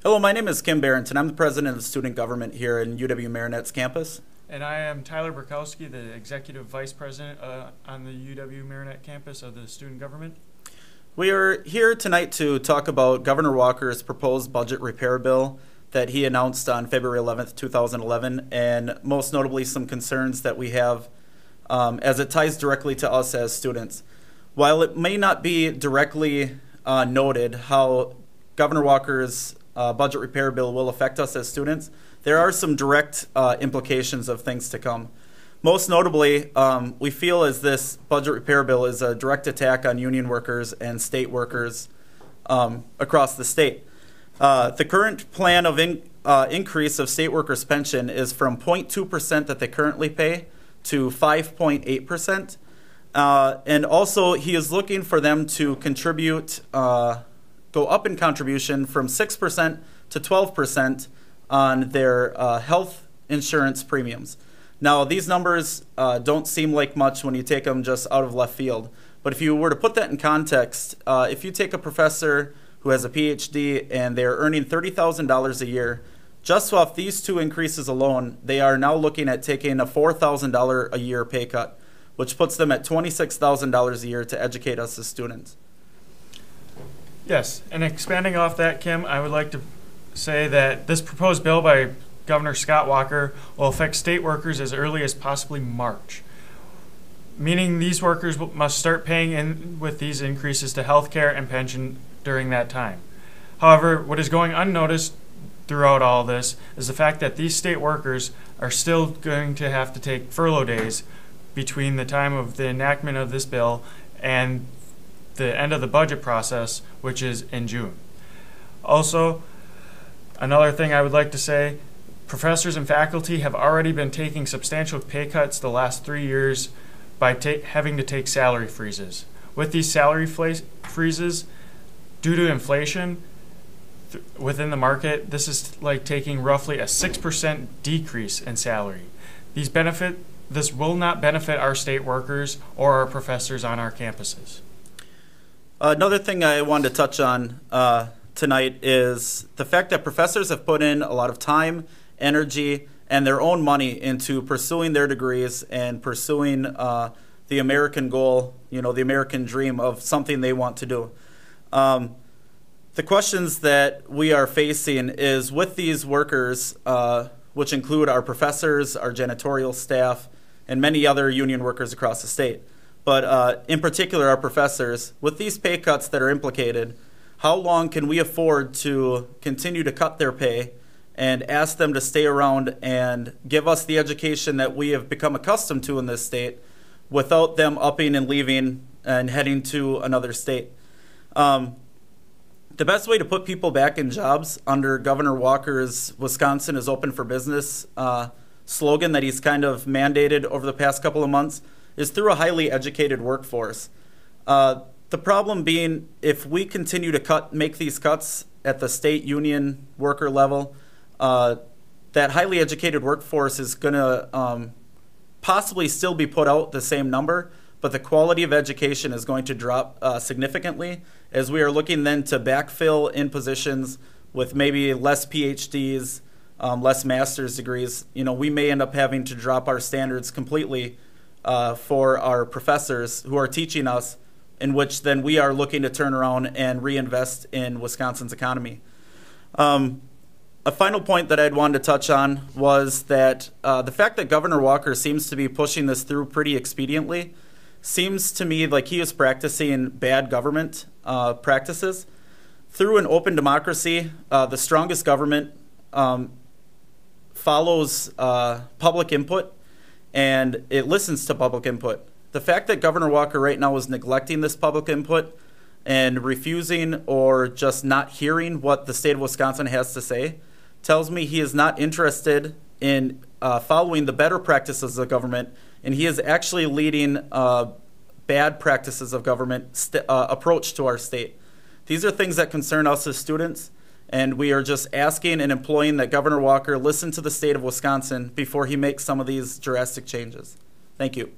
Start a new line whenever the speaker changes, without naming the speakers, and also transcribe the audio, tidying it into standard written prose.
Hello, my name is Kim Behrendt, and I'm the president of student government here in UW-Marinette's campus.
And I am Tyler Borkowski, the executive vice president on the UW-Marinette campus of the student government.
We are here tonight to talk about Governor Walker's proposed budget repair bill that he announced on February 11th, 2011, and most notably some concerns that we have as it ties directly to us as students. While it may not be directly noted how Governor Walker's budget repair bill will affect us as students, there are some direct implications of things to come. Most notably, we feel as this budget repair bill is a direct attack on union workers and state workers across the state. The current plan of increase of state workers' pension is from 0.2% that they currently pay to 5.8%. And also, he is looking for them to contribute, go up in contribution from 6% to 12% on their health insurance premiums. Now, these numbers don't seem like much when you take them just out of left field. But if you were to put that in context, if you take a professor who has a PhD and they're earning $30,000 a year, just off these two increases alone, they are now looking at taking a $4,000 a year pay cut, which puts them at $26,000 a year to educate us as students.
Yes, and expanding off that, Kim, I would like to say that this proposed bill by Governor Scott Walker will affect state workers as early as possibly March, meaning these workers must start paying in with these increases to health care and pension during that time. However, what is going unnoticed throughout all this is the fact that these state workers are still going to have to take furlough days between the time of the enactment of this bill and the end of the budget process, which is in June. Also, another thing I would like to say, professors and faculty have already been taking substantial pay cuts the last 3 years by having to take salary freezes. With these salary freezes, due to inflation within the market, this is like taking roughly a 6% decrease in salary. This will not benefit our state workers or our professors on our campuses.
Another thing I wanted to touch on tonight is the fact that professors have put in a lot of time, energy, and their own money into pursuing their degrees and pursuing the American goal, the American dream of something they want to do. The questions that we are facing is with these workers, which include our professors, our janitorial staff, and many other union workers across the state. But in particular, our professors, with these pay cuts that are implicated, how long can we afford to continue to cut their pay and ask them to stay around and give us the education that we have become accustomed to in this state without them upping and leaving and heading to another state? The best way to put people back in jobs under Governor Walker's Wisconsin is open for business slogan that he's kind of mandated over the past couple of months is through a highly educated workforce. The problem being, if we continue to make these cuts at the state union worker level, that highly educated workforce is going to possibly still be put out the same number, but the quality of education is going to drop significantly as we are looking then to backfill in positions with maybe less PhDs, less master's degrees. We may end up having to drop our standards completely for our professors who are teaching us, in which then we are looking to turn around and reinvest in Wisconsin's economy. A final point that I'd wanted to touch on was that the fact that Governor Walker seems to be pushing this through pretty expediently seems to me like he is practicing bad government practices. Through an open democracy, the strongest government follows public input and it listens to public input. The fact that Governor Walker right now is neglecting this public input and refusing or just not hearing what the state of Wisconsin has to say tells me he is not interested in following the better practices of government, and he is actually leading bad practices of government approach to our state. These are things that concern us as students, and we are just asking and imploring that Governor Walker listen to the state of Wisconsin before he makes some of these drastic changes. Thank you.